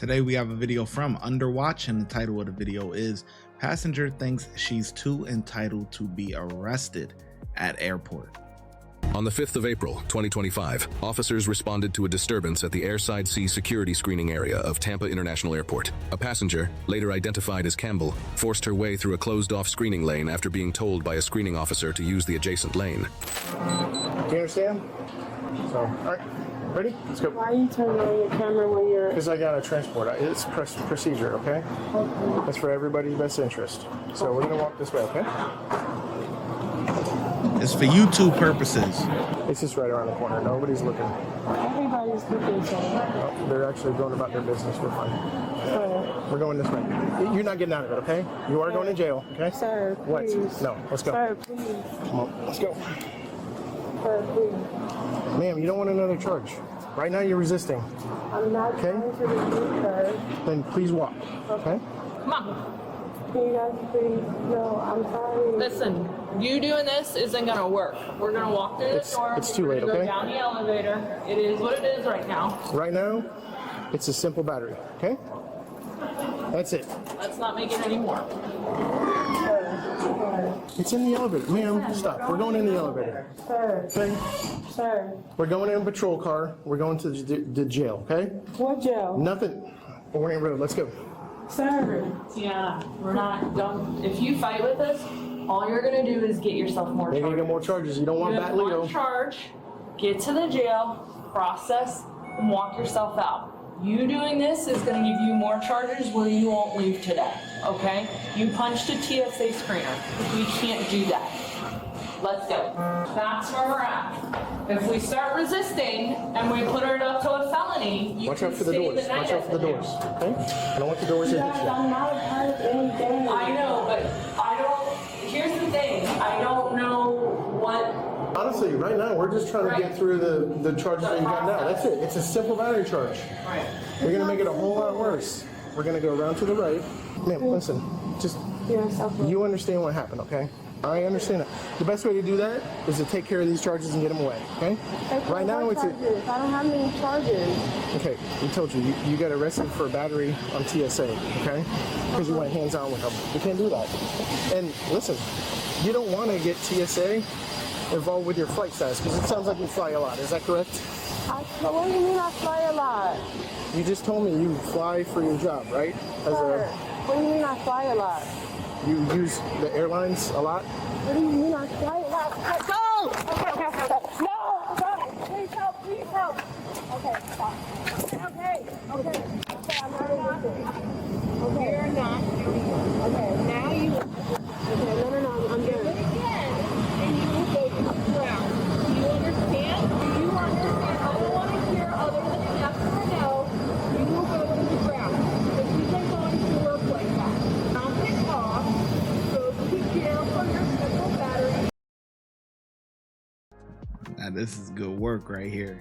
Today we have a video from Underwatch, and the title of the video is Passenger Thinks She's Too Entitled to Be Arrested at Airport. On the 5th of April, 2025, officers responded to a disturbance at the Airside C security screening area of Tampa International Airport. A passenger, later identified as Campbell, forced her way through a closed-off screening lane after being told by a screening officer to use the adjacent lane. Do you understand? So, all right, ready? Let's go. Why are you turning on your camera when you're... Because I got a transport. It's procedure, okay? That's for everybody's best interest. So we're going to walk this way, okay? It's for YouTube purposes. It's just right around the corner. Nobody's looking. Everybody's looking, so... Oh, they're actually going about their business. We're fine. We're going this way. You're not getting out of it, okay? You are going to jail, okay? Sir, please. What? No, let's go. Sir, please. Come on, let's go. Sir, please. Ma'am, you don't want another charge. Right now you're resisting. I'm not Okay. trying to resist, sir. Then please walk, okay? Come on. Can you guys please? No, I'm sorry. Listen, you doing this isn't gonna work. We're gonna walk through the door. It's too late, We're gonna okay? go down the elevator. It is what it is right now. Right now, it's a simple battery, okay? That's it. Let's not make it any more. It's in the elevator. Ma'am, stop. We're going in the elevator. Sir, Okay? sir. We're going in a patrol car. We're going to the jail, okay? What jail? Nothing. Orient Road, let's go. Sir. Yeah, we're not. Don't. If you fight with us, all you're gonna do is get yourself more You're going to charges. get more charges. You don't want You that have Leo. one charge. Get to the jail, process, and walk yourself out. You doing this is going to give you more charges where you won't leave today, okay? You punched a TSA screener. We can't do that. Let's go. That's where we're at. If we start resisting and we put it up to a felony, you Watch can out for the stay doors. the night Watch out for the at doors, okay? I don't want the doors to Guys, hit you. I'm not a part of anything. I know, but I don't, here's the thing. I don't know what... Honestly, right now, we're just trying to get through the charges that you got now. That's it. It's a simple battery charge. Right. We're going to make it a whole lot worse. We're going to go around to the right. Ma'am, listen. Just, you understand what happened, okay? I understand it. The best way to do that is to take care of these charges and get them away, okay? Right now, it's a... I don't have any charges. Okay, we told you, you got arrested for a battery on TSA, okay? Because you went hands-on with them. You can't do that. And listen, you don't want to get TSA involved with your flight status, because it sounds like you fly a lot. Is that correct? What do you mean I fly a lot? You just told me you fly for your job, right? Sir, what do you mean I fly a lot? You use the airlines a lot? What do you mean I fly a lot? Go! Okay. No! Stop! Please help! Please help! Okay, stop. Okay, I'm not resisting. Okay. You're not doing it. Okay, now you... Okay, no, I'm good. Again, and you will go to the ground. Do you understand? Do you understand? I don't want to hear other than a yes or a no. You will go to the ground. If you've been going to work like that, knock it off. Go to jail for your simple battery. Now this is good work right here.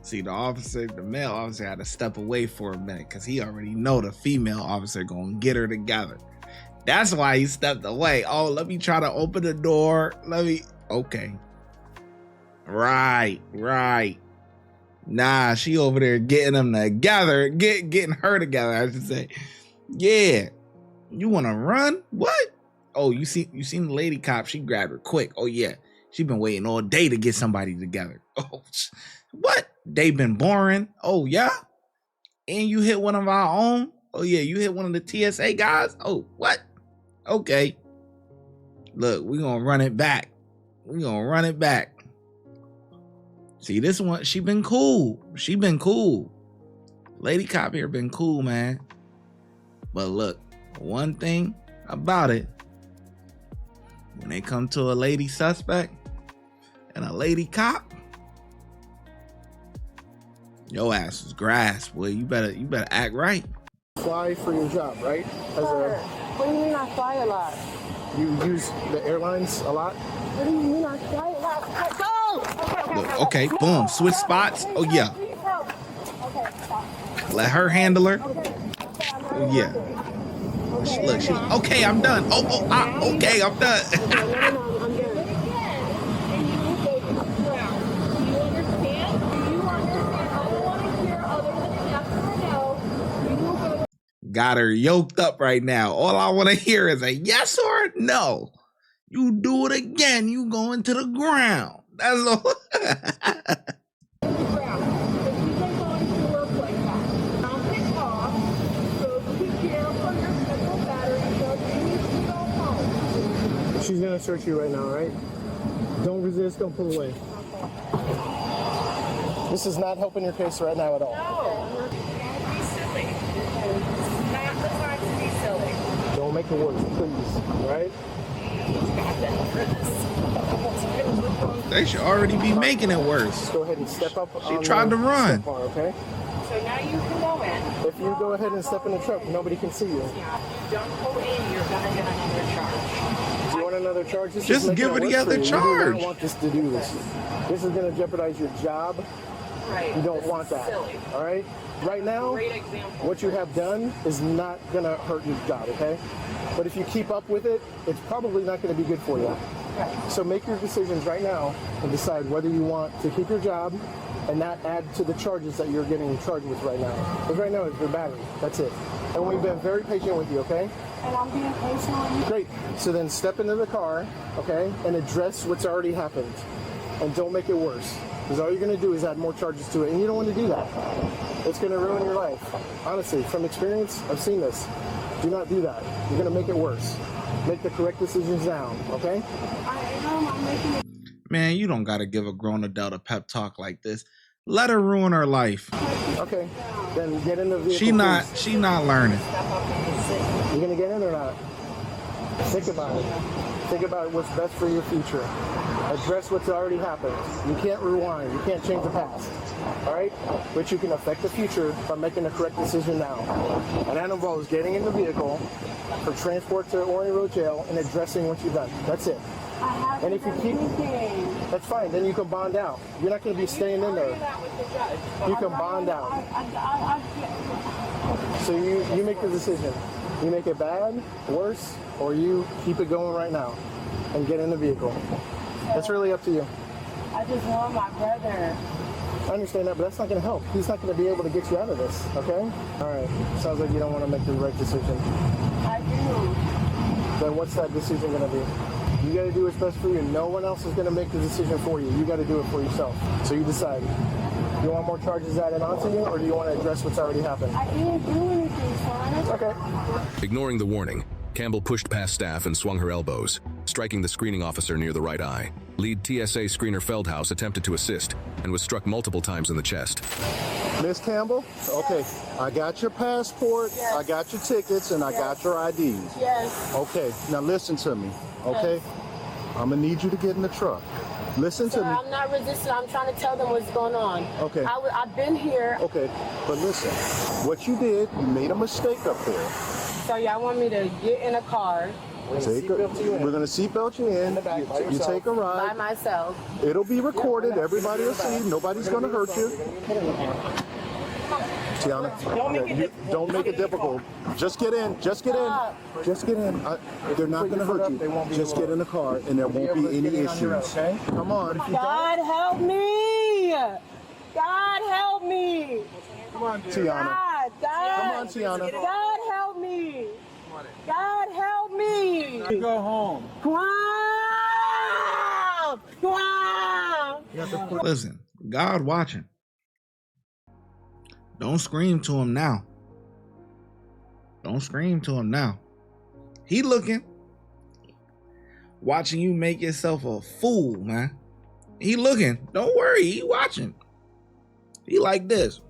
See, the male officer had to step away for a minute because he already know the female officer gonna get her together. That's why he stepped away. Oh, let me try to open the door. Okay. Right. Nah, she over there getting them together. Getting her together, I should say. Yeah. You want to run? What? Oh, you seen the lady cop? She grabbed her quick. Oh, yeah. She been waiting all day to get somebody together. Oh, what? They been boring. Oh, yeah? And you hit one of our own? Oh, yeah, you hit one of the TSA guys? Oh, what? Okay. Look, we're going to run it back. See, this one, she been cool. Lady cop here been cool, man. But look, one thing about it, when they come to a lady suspect and a lady cop, your ass is grass, boy. You better act right. Fly for your job, right? What do you mean I fly a lot? You use the airlines a lot? What do you mean I fly a lot? Go! Look, okay, boom, switch spots. Oh, yeah. Please help. Okay, stop. Let her handle her. Okay, Oh, yeah. Look, okay, I'm done. Okay, I'm done. No, I'm good. Again, and you will go to the ground. Do you understand? Do you understand? I don't want to hear other than a yes or a no. got her yoked up right now. All I want to hear is a yes or a no. You do it again, you going to the ground. That's all. ground. But you've been going to work like that. Count it off. So be careful your simple battery so you need to go home. She's gonna search you right now, right? Don't resist, don't pull away. This is not helping your case right now at all. No. Don't be silly. This is not the time to be silly. Don't make it worse, please, all right? They should already be making it worse. Just go ahead and step up. She tried to run. Step bar, okay? So now you can go in. If you go ahead and step in the truck, nobody can see you. Don't go in, you're gonna get another charge. Do you want another charge? This Just is making give her it the worse for other you. You do charge. not want this to do this. This is going to jeopardize your job. Right. You don't want that. Silly. All right? Right now, Great example. what you have done is not going to hurt your job, okay? But if you keep up with it, it's probably not going to be good for you. Right. So make your decisions right now and decide whether you want to keep your job and not add to the charges that you're getting charged with right now. Because right now it's your battery. That's it. And we've been very patient with you, okay? And I'm being patient with you. Great. So then step into the car, okay, and address what's already happened. And don't make it worse. Because all you're going to do is add more charges to it. And you don't want to do that. It's going to ruin your life. Honestly, from experience, I've seen this. Do not do that. You're going to make it worse. Make the correct decisions now, okay? I'm making it. Man, you don't gotta give a grown adult a pep talk like this. Let her ruin her life. Okay. Then get in the vehicle. She not learning. You going to get in or not? Think about it. Think about what's best for your future. Address what's already happened. You can't rewind. You can't change the past. All right? But you can affect the future by making the correct decision now. And that involves getting in the vehicle for transport to Orion Road Jail and addressing what you've done. That's it. And if you keep, that's fine. Then you can bond out. You're not going to be staying in there. You can bond out. So you make the decision. You make it bad, worse, or you keep it going right now and get in the vehicle. That's really up to you. I just want my brother. I understand that, but that's not going to help. He's not going to be able to get you out of this, okay? All right. Sounds like you don't want to make the right decision. I do. Then what's that decision going to be? You got to do what's best for you. No one else is going to make the decision for you. You got to do it for yourself. So you decide. Do you want more charges added onto you, or do you want to address what's already happened? I didn't do anything, son. Okay. Ignoring the warning, Campbell pushed past staff and swung her elbows, striking the screening officer near the right eye. Lead TSA screener Feldhaus attempted to assist and was struck multiple times in the chest. Miss Campbell? Okay, I got your passport, I got your tickets, and I got your IDs. Yes. Okay, now listen to me, okay? I'm gonna need you to get in the truck. Listen to Sir, me. I'm not resisting. I'm trying to tell them what's going on. Okay. I've been here. Okay, but listen, what you did, you made a mistake up there. So y'all want me to get in a car We're gonna seatbelt you in, you take a by ride, myself? it'll be recorded, everybody will see, nobody's gonna hurt you. Tiana, don't make it difficult. Just get in, just get in. Just get in. They're not going to hurt you. Just get in the car and there won't be any issues. Come on. God help me! God help me! Come on, Tiana. God! Come on, Tiana. God help me! God help me! Go home. Come on! Come on! Listen, God watching. Don't scream to him now. Don't scream to him now. He looking. Watching you make yourself a fool, man. He looking. Don't worry, he watching. He like this.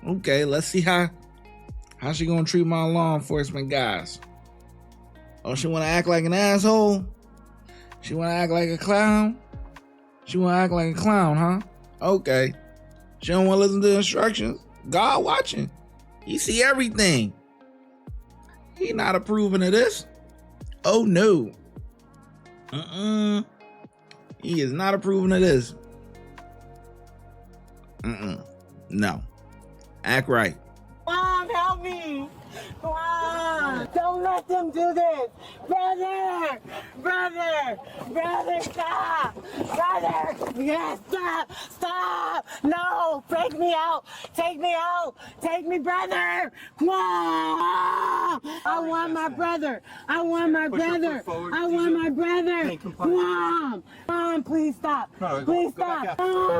Okay, let's see how she gonna treat my law enforcement guys. Oh, she wanna act like an asshole? She wanna act like a clown? She wanna act like a clown, huh? Okay. She don't wanna listen to instructions? God watching. He see everything. He not approving of this. Oh no. He is not approving of this. No. Act right. Mom, help me! Come on! Don't let them do this. Brother, stop. Brother, yes, stop. No, take me out. Take me, brother. Come on. I want my brother. Come on, please stop. Please stop.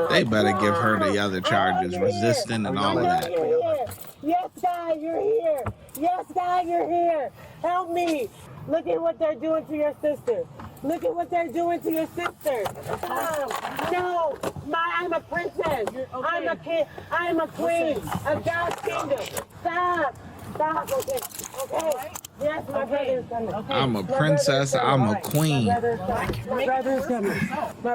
They better give her the other charges, resisting and all of that. Yes, God, you're here. Yes, God, you're here. Help me. Look at what they're doing to your sister. No, I'm a princess. I'm a king. I'm a queen of God's kingdom. Stop. Okay. Yes, my brother is coming. I'm a princess. I'm a queen. My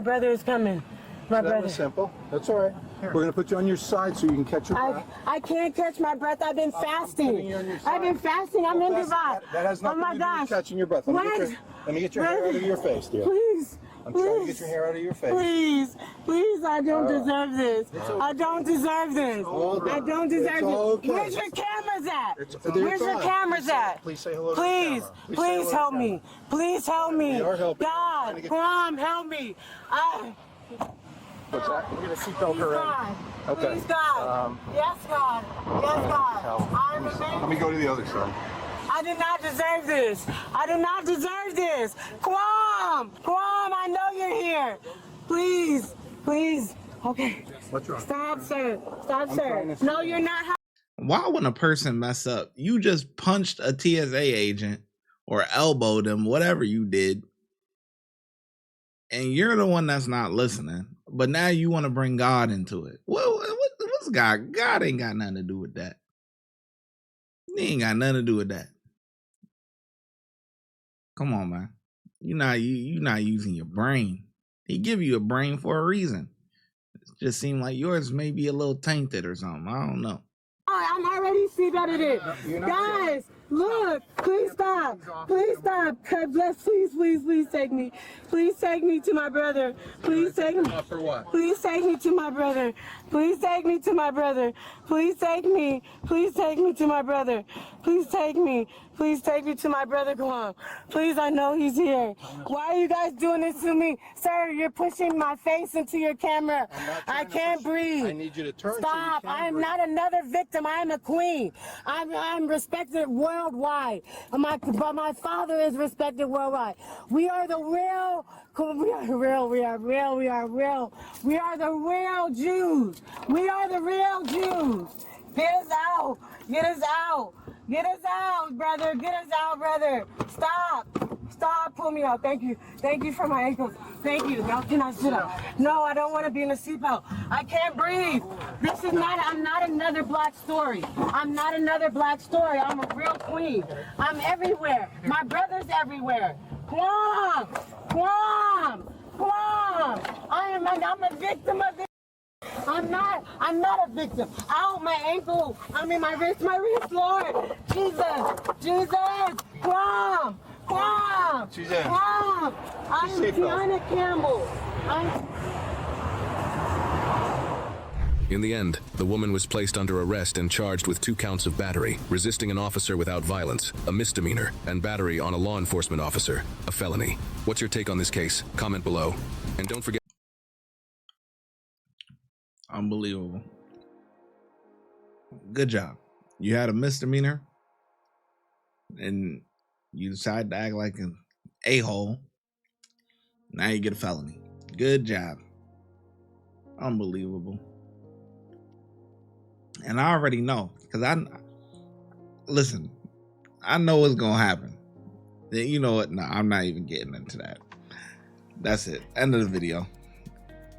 brother is coming. That was simple. That's all right. We're going to put you on your side so you can catch your breath. I can't catch my breath. I've been fasting. I'm in Dubai. That has nothing to do with catching your breath. Let me get your hair out of your face, dear. Please. I'm trying to get your hair out of your face. Please, I don't deserve this. I don't deserve this. Okay. Where's your cameras at? Where's your cameras at? Please say hello to Please help me. Please help me. We are helping. God, come help me. What's that? We're going to seatbelt her in. Okay. Please, God. Yes, God. I'm amazing. Let me go to the other side. I did not deserve this. Quam, I know you're here. Please. Okay. What's wrong? Stop, sir. No, you're not. Why, when a person mess up, you just punched a TSA agent or elbowed them, whatever you did, and you're the one that's not listening, but now you want to bring God into it. What's God? God ain't got nothing to do with that. He ain't got nothing to do with that. Come on, man. You're not using your brain. He give you a brain for a reason. It just seemed like yours may be a little tainted or something. I don't know. I'm already seatbelted in. Guys, look, please stop. God bless, please take me. Please take me to my brother. Please take me. For what? Please take me to my brother. Please take me to my brother. Please take me to my brother. Please take me to my brother. Come on. Please, I know he's here. Why are you guys doing this to me? Sir, you're pushing my face into your camera. I can't breathe. I need you to turn. Stop. So you I am not another victim. I am a queen. I'm respected worldwide. But my father is respected worldwide. We are the real. We are the real Jews. Get us out, brother. Stop, pull me out. Thank you for my ankles. Thank you. Now can I sit up? No, I don't want to be in a seatbelt. I can't breathe. I'm not another black story. I'm a real queen. I'm everywhere. My brother's everywhere. Quam. I'm a victim of this. I'm not a victim. Ow, my ankle. My wrist, Lord. Jesus. Quam. She's in. I'm Tiana Campbell. In the end, the woman was placed under arrest and charged with 2 counts of battery, resisting an officer without violence, a misdemeanor, and battery on a law enforcement officer, a felony. What's your take on this case? Comment below. And don't forget... Unbelievable. Good job. You had a misdemeanor and you decided to act like an a-hole. Now you get a felony. Good job. Unbelievable. And I already know, because I know what's gonna happen. You know what? No, I'm not even getting into that. That's it. End of the video.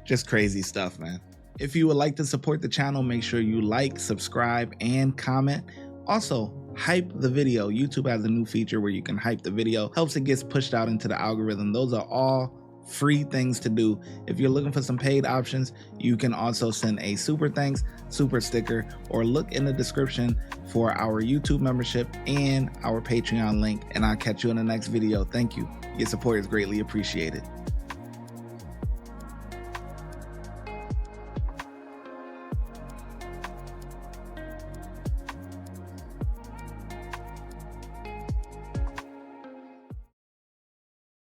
Just crazy stuff, man. If you would like to support the channel, make sure you like, subscribe, and comment. Also, hype the video. YouTube has a new feature where you can hype the video. Helps it gets pushed out into the algorithm. Those are all free things to do. If you're looking for some paid options, you can also send a super thanks, super sticker, or look in the description for our YouTube membership and our Patreon link. And I'll catch you in the next video. Thank you. Your support is greatly appreciated.